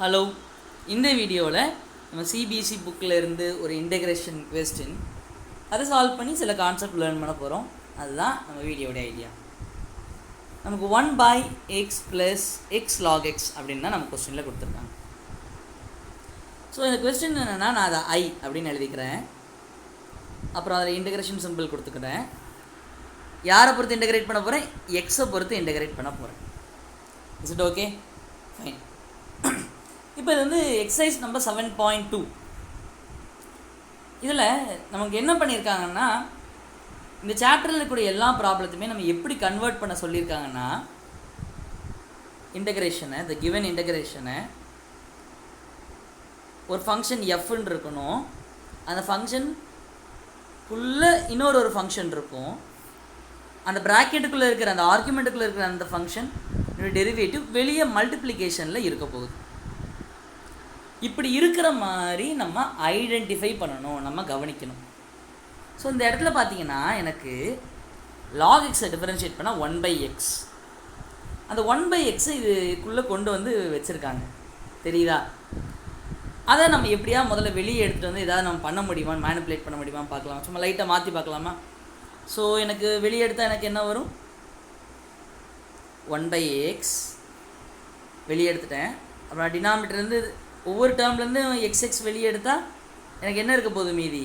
Hello, இந்த வீடியோவில் நம்ம CBSE புக்கில் இருந்து ஒரு இன்டெகிரேஷன் கொஸ்டின் அதை சால்வ் பண்ணி சில கான்செப்ட் லேர்ன் பண்ண போகிறோம். அதுதான் நம்ம வீடியோட ஐடியா. நமக்கு 1/x + x log x அப்படின்னு தான் நம்ம கொஸ்டினில் கொடுத்துருக்காங்க. ஸோ இந்த கொஸ்டின் என்னென்னா, நான் அதை I அப்படின்னு எழுதிக்கிறேன். அப்புறம் அதில் இன்டெகிரேஷன் சிம்பிள் கொடுத்துக்கிறேன். யாரை பொறுத்து இன்டெகிரேட் பண்ண போகிறேன்? எக்ஸை பொறுத்து இன்டெகிரேட் பண்ண போகிறேன். Is it okay? ஃபைன். இப்போ இது வந்து எக்ஸசைஸ் நம்பர் 7.2. இதில் நமக்கு என்ன பண்ணியிருக்காங்கன்னா, இந்த சாப்டரில் இருக்கக்கூடிய எல்லா ப்ராப்ளத்தையுமே நம்ம எப்படி கன்வெர்ட் பண்ண சொல்லியிருக்காங்கன்னா, இன்டெகிரேஷனை, இந்த கிவன் இன்டெகிரேஷனை ஒரு ஃபங்க்ஷன் எஃப்ன்னு இருக்கணும். அந்த ஃபங்க்ஷனுக்குள்ளே இன்னொரு ஃபங்க்ஷன் இருக்கும். அந்த ப்ராக்கெட்டுக்குள்ளே இருக்கிற அந்த ஆர்குமெண்ட்டுக்குள்ளே இருக்கிற அந்த ஃபங்க்ஷன் டெரிவேட்டிவ் வெளியே மல்டிப்ளிகேஷனில் இருக்க போகுது. இப்படி இருக்கிற மாதிரி நம்ம ஐடென்டிஃபை பண்ணணும், நம்ம கவனிக்கணும். ஸோ இந்த இடத்துல பார்த்தீங்கன்னா, எனக்கு log x-ஐ டிஃபரன்ஷியேட் பண்ணால் 1/x. அந்த 1/x இதுக்குள்ளே கொண்டு வந்து வச்சுருக்காங்க, தெரியுதா? அதை நம்ம எப்படியா முதல்ல வெளியே எடுத்துகிட்டு வந்து ஏதாவது நம்ம பண்ண முடியுமா, மேனிப்புலேட் பண்ண முடியுமா பார்க்கலாம். சும்மா லைட்டாக மாற்றி பார்க்கலாமா? ஸோ எனக்கு வெளியே எடுத்தால் எனக்கு என்ன வரும்? 1/x வெளியே எடுத்துட்டேன். அப்புறம் டினாமினேட்டர்லேருந்து ஒவ்வொரு டேர்ம்லேருந்து xx வெளியே எடுத்தால் எனக்கு என்ன இருக்க போகுது மீதி?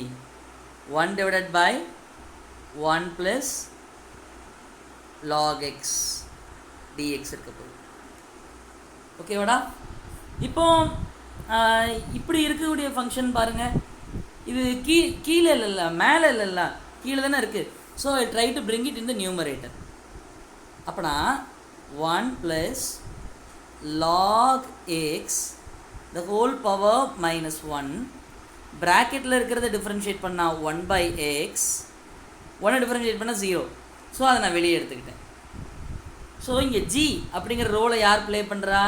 1/1 + log x dx இருக்க போகுது. ஓகேவாடா? இப்போ இப்படி இருக்கக்கூடிய ஃபங்க்ஷன் பாருங்கள். இது கீழே இல்லைல்ல, மேலே இல்லைல்ல, கீழே தானே இருக்குது. So I try to bring it in the numerator. அப்போனா 1 + log x the whole power -1 ப்ராக்கெட்டில் இருக்கிறத டிஃப்ரென்ஷியேட் பண்ணால் 1/x, 1 டிஃப்ரென்ஷியேட் பண்ணால் 0. ஸோ அதை நான் வெளியே எடுத்துக்கிட்டேன். ஸோ இங்கே ஜி அப்படிங்கிற ரோலை யார் ப்ளே பண்ணுறா?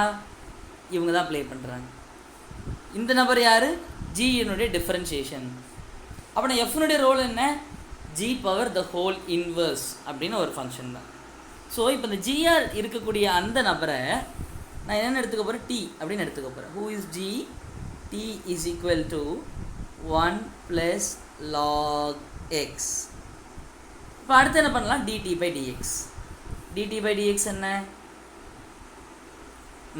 இவங்க தான் ப்ளே பண்ணுறாங்க. இந்த நபர் யார்? ஜியினுடைய டிஃப்ரென்ஷியேஷன். அப்படின்னா எஃப்னுடைய ரோல் என்ன? G power the whole inverse அப்படின்னு ஒரு ஃபங்க்ஷன் தான். ஸோ இப்போ இந்த ஜிஆர் இருக்கக்கூடிய அந்த நபரை நான் என்னென்னு எடுத்துக்க போகிறேன்? டி அப்படின்னு எடுத்துக்க போகிறேன். Who is G? T is equal to 1 + log x. இப்போ அடுத்து என்ன பண்ணலாம்? dt/dx. dt/dx என்ன?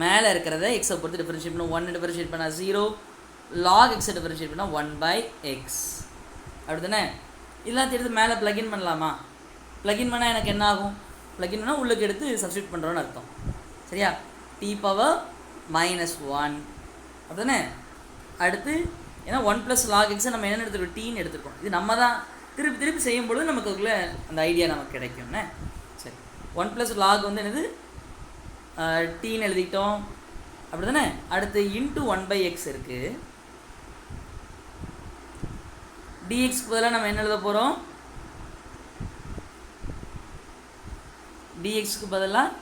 மேலே இருக்கிறத எக்ஸை பொறுத்து டிஃபரன்ஷியேட் பண்ண 1 டிஃபரன்ஷியேட் பண்ணால் 0, log x டிஃபரன்ஷியேட் பண்ணால் 1/x. அப்படி தானே? இதெல்லாம் எடுத்து மேலே ப்ளகின் பண்ணலாமா? ப்ளகின் பண்ணால் எனக்கு என்ன ஆகும்? ப்ளகின் பண்ணால் உள்ளுக்கு எடுத்து சப்ஸ்டியூட் பண்ணுறோன்னு அர்த்தம். சரியா? t பவர் -1 அப்படி தானே? அடுத்து ஏன்னா 1 + log x நம்ம என்ன எடுத்துருக்கோம்? டீன்னு எடுத்துருக்கோம். இது நம்ம தான் திருப்பி செய்யும்பொழுது நமக்கு அதுக்குள்ளே அந்த ஐடியா நமக்கு கிடைக்கும்னே. சரி, 1 + log வந்து என்னது? டீன்னு எழுதிட்டோம். அப்படி தானே? அடுத்து இன்ட்டு 1/x இருக்குது. dxக்கு பதிலாக நம்ம என்ன எழுத போகிறோம்? dxக்கு பதிலாக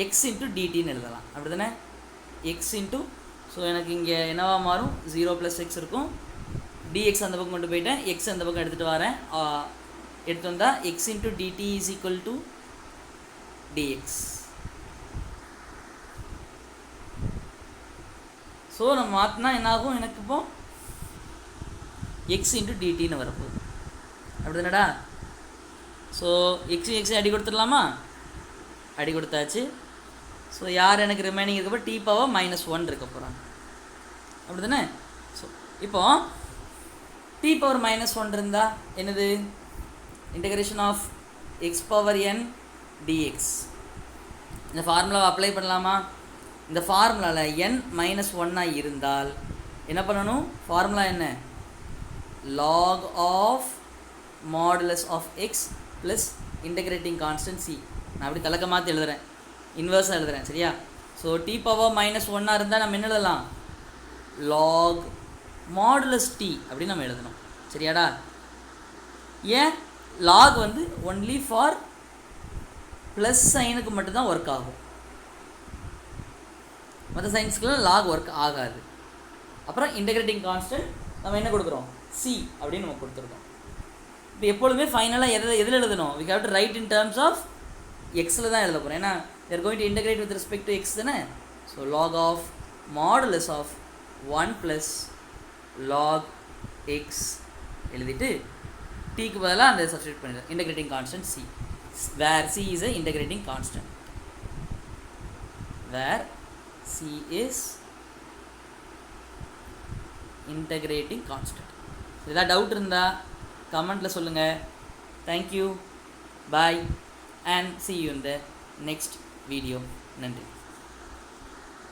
x × dtன்னு எழுதலாம். அப்படி தானே? x × ஸோ எனக்கு இங்கே என்னவா மாறும்? 0 + x இருக்கும். dx அந்த பக்கம் கொண்டு போயிட்டேன், x அந்த பக்கம் எடுத்துகிட்டு வரேன். எடுத்து வந்தால் x × dt is equal to dx. So நம்ம மாற்றினா என்னாகும்? எனக்கு இப்போ x × dtன்னு வரப்போகுது. அப்படி தானடா? ஸோ x அடி கொடுத்துடலாமா? அடி கொடுத்தாச்சு. ஸோ யார் எனக்கு ரிமைனிங் இருக்கப்போ t பவர் -1 இருக்க போகிறாங்க. அப்படி தானே? ஸோ இப்போ t பவர் -1 இருந்தால் என்னது? Integration of x power n dx. இந்த ஃபார்முலாவை அப்ளை பண்ணலாமா? இந்த ஃபார்முலாவில் n -1 இருந்தால் என்ன பண்ணணும்? ஃபார்முலா என்ன? log of modulus of x plus integrating constant c. நான் அப்படி கலக்க மாற்றி எழுதுகிறேன், இன்வர்ஸாக எழுதுகிறேன். சரியா? ஸோ t பவர் -1 இருந்தால் நம்ம என்ன எழுதலாம்? log மாடுலஸ் t அப்படின்னு நம்ம எழுதணும். சரியாடா? ஏன் log வந்து ஒன்லி ஃபார் ப்ளஸ் சைனுக்கு மட்டும்தான் ஒர்க் ஆகும். மற்ற சைன்ஸ்க்குலாம் log ஒர்க் ஆகாது. அப்புறம் இன்டகிரேட்டிங் கான்ஸ்டன்ட் நம்ம என்ன கொடுக்குறோம்? c அப்படின்னு நம்ம கொடுத்துருக்கோம். இப்போ எப்பொழுதுமே ஃபைனலாக எதில் எழுதணும்? we have to write in terms of xல தான் எழுத போகிறோம். ஏன்னா they are going to integrate with respect to x தானே. So log of modulus of 1 plus log x எழுதிட்டு டீக்கு பதிலாக அந்த சப்ஸ்டியூட் பண்ணிடுறேன். Integrating constant C, where C is a integrating constant, where C is integrating constant. ஏதாவது doubt இருந்தால் கமெண்ட்டில் சொல்லுங்கள். Thank you, bye, and see you in the next video. நன்றி.